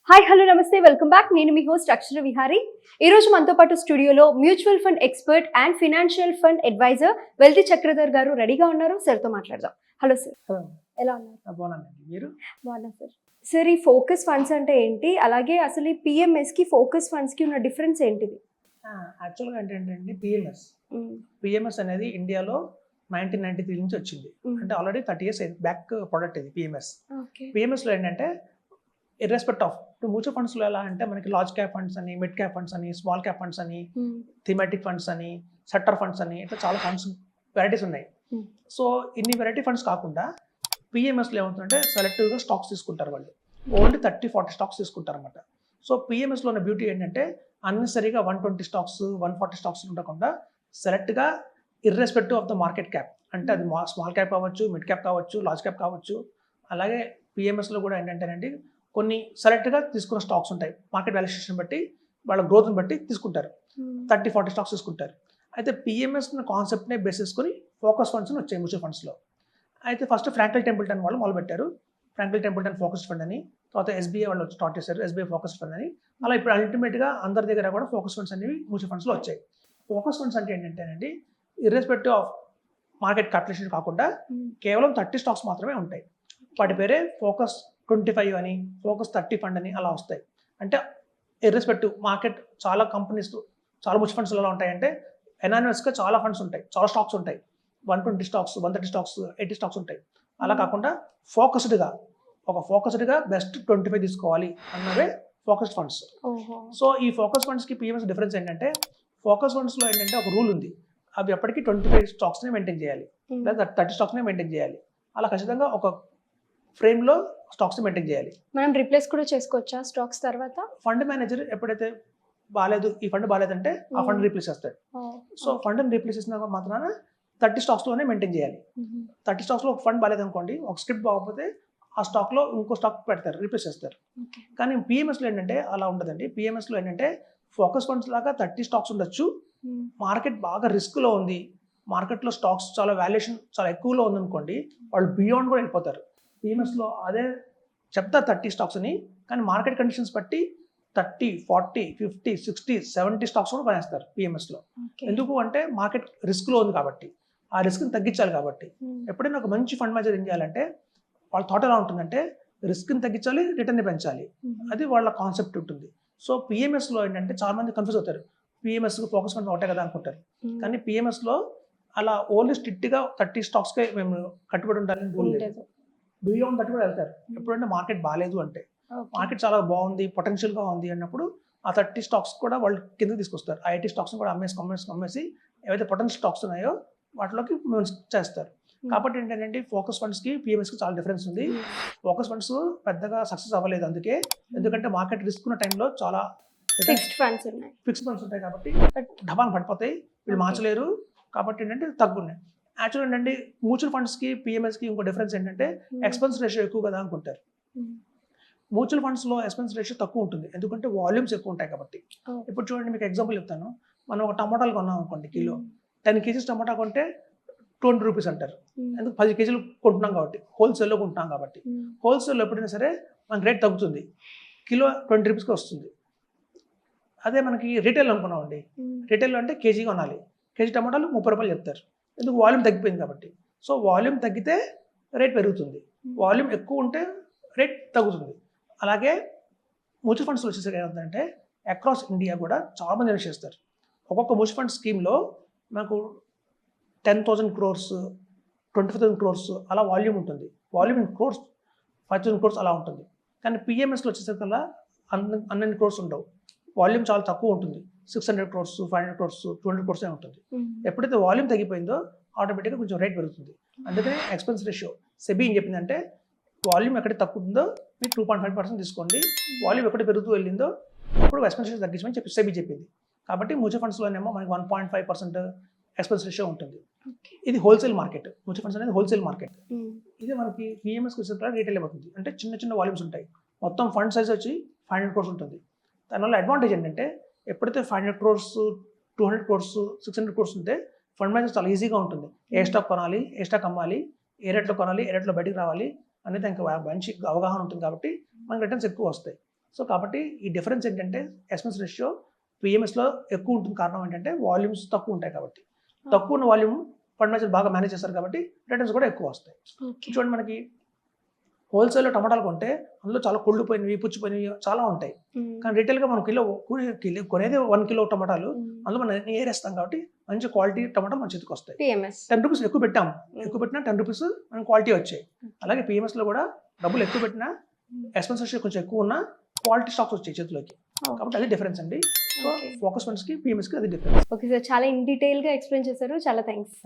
Hi hello నమస్తే welcome back. నేను మీ host అక్షర విహారీ. ఈ రోజు మనతో పాటు స్టూడియోలో mutual fund expert and financial fund adviser Wealthy Chakradhar garu రెడీగా ఉన్నారు. సార్తో మాట్లాడదాం. Hello sir, hello. ఎలా ఉన్నారు? బాగున్నానండి. మీరు? బాగున్నా సార్. సార్, ఈ ఫోకస్ ఫండ్స్ అంటే ఏంటి, అలాగే అసలు ఈ పిఎంఎస్కి ఫోకస్ ఫండ్స్కి ఉన్న డిఫరెన్స్ ఏంటిది? యాక్చువల్గా ఏంటంటే పిఎంఎస్ అనేది ఇండియాలో 1993 నుంచి వచ్చింది. అంటే ఆల్రెడీ 30 years బ్యాక్ ప్రోడక్ట్ ఇది పిఎంఎస్. పిఎంఎస్లో ఏంటంటే ఇర్రెస్పెక్ట్ ఆఫ్ మ్యూచువల్ ఫండ్స్లో ఎలా అంటే మనకి లార్జ్ క్యాప్ ఫండ్స్ అని, మిడ్ క్యాప్ ఫండ్స్ అని, స్మాల్ క్యాప్ ఫండ్స్ అని, థీమాటిక్ ఫండ్స్ అని, సెక్టర్ ఫండ్స్ అని, ఇట్లా చాలా ఫండ్స్ వెరైటీస్ ఉన్నాయి. సో ఇన్ని వెరైటీ ఫండ్స్ కాకుండా పిఎంఎస్లో ఏమవుతుందంటే సెలెక్టివ్గా స్టాక్స్ తీసుకుంటారు వాళ్ళు. ఓన్లీ 30-40 స్టాక్స్ తీసుకుంటారు అనమాట. సో పిఎంఎస్లో ఉన్న బ్యూటీ ఏంటంటే అన్నెసరీగా 120 స్టాక్స్ 140 స్టాక్స్ ఉండకుండా సెలెక్ట్గా irrespective of the market cap, అంటే అది స్మాల్ క్యాప్ కావచ్చు, మిడ్ క్యాప్ కావచ్చు, లార్జ్ క్యాప్ కావచ్చు. అలాగే పిఎంఎస్లో కూడా ఏంటంటేనండి కొన్ని సెలెక్ట్గా తీసుకున్న స్టాక్స్ ఉంటాయి. మార్కెట్ వాల్యుయేషన్ బట్టి వాళ్ళ గ్రోత్ని బట్టి తీసుకుంటారు. 30-40 స్టాక్స్ తీసుకుంటారు. అయితే పిఎంఎస్ కాన్సెప్ట్నే బేస్ చేసుకొని ఫోకస్ ఫండ్స్ వచ్చాయి మ్యూచువల్ ఫండ్స్లో. అయితే ఫస్ట్ ఫ్రాంక్లిన్ టెంపుల్టన్ వాళ్ళు మొదలుపెట్టారు. ఫ్రాంక్లిన్ టెంపుల్టన్ ఫోకస్ ఫండ్ అని, తర్వాత ఎస్బీఐ వాళ్ళు స్టార్ట్ చేశారు ఎస్బీఐ ఫోకస్ ఫండ్ అని. అలా ఇప్పుడు అల్టిమేట్గా అందరి దగ్గర కూడా ఫోకస్ ఫండ్స్ అనేవి మ్యూచువల్ ఫండ్స్లో వచ్చాయి. ఫోకస్ ఫండ్స్ అంటే ఏంటంటేనండి ఇర్రెస్పెక్టివ్ ఆఫ్ మార్కెట్ క్యాపిటలైజేషన్ కాకుండా కేవలం 30 స్టాక్స్ మాత్రమే ఉంటాయి. వాటి పేరే ఫోకస్ 25 అని, ఫోకస్ 30 ఫండ్ అని అలా వస్తాయి. అంటే ఇర్రెస్పెక్టివ్ మార్కెట్ చాలా కంపెనీస్, చాలా మ్యూచువల్ ఫండ్స్ ఎలా ఉంటాయంటే ఎనానిమస్గా చాలా ఫండ్స్ ఉంటాయి, చాలా స్టాక్స్ ఉంటాయి. 120 స్టాక్స్, 130 స్టాక్స్, 80 స్టాక్స్ ఉంటాయి. అలా కాకుండా ఫోకస్డ్గా బెస్ట్ 25 తీసుకోవాలి అన్నవే ఫోకస్డ్ ఫండ్స్. సో ఈ ఫోకస్ ఫండ్స్కి పిఎంఎస్ డిఫరెన్స్ ఏంటంటే ఫోకస్ ఫండ్స్లో ఏంటంటే ఒక రూల్ ఉంది. అవి ఎప్పటికీ 25 స్టాక్స్ని మెయింటైన్ చేయాలి, లేదా 30 స్టాక్స్ని మెయింటైన్ చేయాలి. అలా ఖచ్చితంగా ఒక ఫ్రేమ్లో స్టాక్స్ని మెయింటైన్ చేయాలి. మనం రీప్లేస్ కూడా చేసుకోవచ్చా స్టాక్స్ తర్వాత? ఫండ్ మేనేజర్ ఎప్పుడైతే బాగాలేదు, ఈ ఫండ్ బాగాలేదంటే ఆ ఫండ్ రీప్లేస్ చేస్తాడు. సో ఫండ్ని రీప్లేస్ చేసిన మాత్రాన 30 స్టాక్స్లోనే మెయింటైన్ చేయాలి. 30 స్టాక్స్లో ఒక ఫండ్ బాగాలేదు అనుకోండి, ఒక స్క్రిప్ట్ బాగోకపోతే ఆ స్టాక్లో ఇంకో స్టాక్ పెడతారు, రీప్లేస్ చేస్తారు. కానీ పిఎంఎస్లో ఏంటంటే అలా ఉండదండి. పిఎంఎస్లో ఏంటంటే ఫోకస్ ఫండ్స్ లాగా 30 స్టాక్స్ ఉండొచ్చు. మార్కెట్ బాగా రిస్క్లో ఉంది, మార్కెట్లో స్టాక్స్ చాలా వాల్యుయేషన్ చాలా ఎక్కువలో ఉందనుకోండి, వాళ్ళు బియాండ్ కూడా వెళ్ళిపోతారు. పిఎంఎస్లో అదే చెప్తారు 30 స్టాక్స్ అని, కానీ మార్కెట్ కండిషన్స్ బట్టి 30, 40, 50, 60, 70 స్టాక్స్ కూడా కొనేస్తారు పిఎంఎస్లో. ఎందుకు అంటే మార్కెట్ రిస్క్లో ఉంది కాబట్టి, ఆ రిస్క్ని తగ్గించాలి కాబట్టి. ఎప్పుడైనా ఒక మంచి ఫండ్ మేనేజర్ ఏం చేయాలంటే వాళ్ళ థాట్ ఎలా ఉంటుందంటే రిస్క్ని తగ్గించాలి, రిటర్న్ని పెంచాలి, అది వాళ్ళ కాన్సెప్ట్ ఉంటుంది. సో పిఎంఎస్లో ఏంటంటే చాలా మంది కన్ఫ్యూజ్ అవుతారు. పిఎంఎస్కి ఫోకస్ ఫండ్ ఒకటే కదా అనుకుంటారు. కానీ పిఎంఎస్లో అలా ఓన్లీ స్ట్రిక్ట్గా 30 స్టాక్స్కే మేము కట్టుబడి ఉండాలని రూల్ లేదు. బియాండ్ దట్ కూడా వెళ్తారు. ఎప్పుడంటే మార్కెట్ బాగాలేదు అంటే, మార్కెట్ చాలా బాగుంది, పొటెన్షియల్గా ఉంది అన్నప్పుడు ఆ 30 స్టాక్స్ కూడా వాళ్ళు కిందకి తీసుకొస్తారు. ఆ 80 స్టాక్స్ని కూడా అమ్మేసి ఏవైతే పొటెన్షియల్ స్టాక్స్ ఉన్నాయో వాటిలోకి చేస్తారు. కాబట్టి ఏంటంటే ఫోకస్ ఫండ్స్కి పిఎంఎస్కి చాలా డిఫరెన్స్ ఉంది. ఫోకస్ ఫండ్స్ పెద్దగా సక్సెస్ అవ్వలేదు అందుకే, ఎందుకంటే మార్కెట్ రిస్క్ ఉన్న టైంలో చాలా ఫిక్స్డ్ ఫండ్స్ ఉంటాయి కాబట్టి డబాన్ పడిపోతాయి, వీళ్ళు మార్చలేరు. కాబట్టి ఏంటంటే తగ్గున్నాయి. యాక్చువల్ ఏంటంటే మ్యూచువల్ ఫండ్స్కి పిఎంఎస్కి ఇంకో డిఫరెన్స్ ఏంటంటే ఎక్స్పెన్స్ రేషియో ఎక్కువ కదా అనుకుంటారు. మ్యూచువల్ ఫండ్స్లో ఎక్స్పెన్స్ రేషియో తక్కువ ఉంటుంది, ఎందుకంటే వాల్యూమ్స్ ఎక్కువ ఉంటాయి కాబట్టి. ఇప్పుడు చూడండి, మీకు ఎగ్జాంపుల్ చెప్తాను. మనం ఒక టమాటాలు కొన్నాం అనుకోండి, కిలో 10 kgs టమాటా కొంటే 20 రూపీస్ అంటారు. ఎందుకు? 10 kgs కొంటున్నాం కాబట్టి, హోల్సేల్లో కొంటున్నాం కాబట్టి. హోల్సేల్లో ఎప్పుడైనా సరే మనకి రేట్ తగ్గుతుంది, కిలో 20 రూపీస్కి వస్తుంది. అదే మనకి రీటైల్ అనుకున్నామండి, రీటైల్లో అంటే కేజీ కొనాలి, కేజీ టమాటాలు 30 రూపాయలు చెప్తారు. ఎందుకు? వాల్యూమ్ తగ్గిపోయింది కాబట్టి. సో వాల్యూమ్ తగ్గితే రేట్ పెరుగుతుంది, వాల్యూమ్ ఎక్కువ ఉంటే రేట్ తగ్గుతుంది. అలాగే మ్యూచువల్ ఫండ్స్ వచ్చేసరికి ఏమవుతుందంటే అక్రాస్ ఇండియా కూడా చాలామంది ఇన్వెస్ట్ చేస్తారు. ఒక్కొక్క మ్యూచువల్ ఫండ్ స్కీమ్లో మనకు 10,000 crores, 25,000 crores అలా వాల్యూమ్ ఉంటుంది. వాల్యూమ్ ఇన్ క్రోర్స్ 5,000 crores అలా ఉంటుంది. కానీ పిఎంఎస్లో వచ్చేసరికల్లా అన్ని క్రోర్స్ ఉండవు, వాల్యూమ్ చాలా తక్కువ ఉంటుంది. 600 crores, 500 crores, 200 crores ఉంటుంది. ఎప్పుడైతే వాల్యూమ్ తగ్గిపోయిందో ఆటోమేటిక్గా కొంచెం రేట్ పెరుగుతుంది. అందుకనే ఎక్స్పెన్స్ రేషియో సెబీ ఏం చెప్పిందంటే వాల్యూమ్ ఎక్కడ తక్కువ ఉందో మీరు 2.5% తీసుకోండి, వాల్యూమ్ ఎక్కడ పెరుగుతూ వెళ్ళిందో అప్పుడు ఎక్స్పెన్స్ రేషియో తగ్గించమని చెప్పి సెబీ చెప్పింది. కాబట్టి మ్యూచువల్ ఫండ్స్లోనేమో మనకి 1.5% ఎక్స్పెన్స్ రేషియో ఉంటుంది. ఇది హోల్సేల్ మార్కెట్, మ్యూచువల్ ఫండ్స్ అనేది హోల్సేల్ మార్కెట్. ఇది మనకి పిఎంఎస్కి వచ్చేసరికి రీటైల్ అవుతుంది, అంటే చిన్న చిన్న వాల్యూమ్స్ ఉంటాయి. మొత్తం ఫండ్ సైజ్ వచ్చి 500 crores ఉంటుంది. దానివల్ల అడ్వాంటేజ్ ఏంటంటే ఎప్పుడైతే 500 crores, 200 crores, 600 crores ఉంటే ఫండ్ మేనేజర్ చాలా ఈజీగా ఉంటుంది. ఏ స్టాక్ కొనాలి, ఏ స్టాక్ అమ్మాలి, ఏ రేట్లో కొనాలి, ఏ రేట్లో బయటికి రావాలి అనేది ఇంకా మంచి అవగాహన ఉంటుంది. కాబట్టి మనకి రిటర్న్స్ ఎక్కువ వస్తాయి. సో కాబట్టి ఈ డిఫరెన్స్ ఏంటంటే ఎక్స్పెన్స్ రేషియో పిఎంఎస్లో ఎక్కువ ఉంటుంది. కారణం ఏంటంటే వాల్యూమ్స్ తక్కువ ఉంటాయి కాబట్టి, తక్కువ ఉన్న వాల్యూమ్ ఫండ్ మేనేజర్ బాగా మేనేజ్ చేస్తారు కాబట్టి రిటర్న్స్ కూడా ఎక్కువ వస్తాయి. చూడండి, మనకి హోల్సేల్లో టమాటాలు కొంటే అందులో చాలా కుళ్ళిపోయినవి, పుచ్చిపోయినవి చాలా ఉంటాయి. కానీ రిటైల్గా మనం కొనేది 1 కిలో టమాటాలు, అందులో మనం ఏరేస్తాం కాబట్టి మంచి క్వాలిటీ టమాటా మన చేతికి వస్తాయి. 10 రూపీస్ ఎక్కువ పెట్టాము, ఎక్కువ పెట్టినా 10 రూపీస్ మనం క్వాలిటీ వచ్చాయి. అలాగే పిఎంఎస్లో కూడా డబ్బులు ఎక్కువ పెట్టినా ఎక్స్పెన్స్ రేషియో కొంచెం ఎక్కువ ఉన్న క్వాలిటీ స్టాక్స్ వచ్చాయి చేతిలోకి. కాబట్టి అది డిఫరెన్స్ అండి. సో ఫోకస్ ఫండ్స్కి పిఎంఎస్కి అది డిఫరెన్స్. ఓకే సార్, చాలా ఇన్ డీటెయిల్గా ఎక్స్ప్లెయిన్ చేశారు. చాలా థ్యాంక్స్.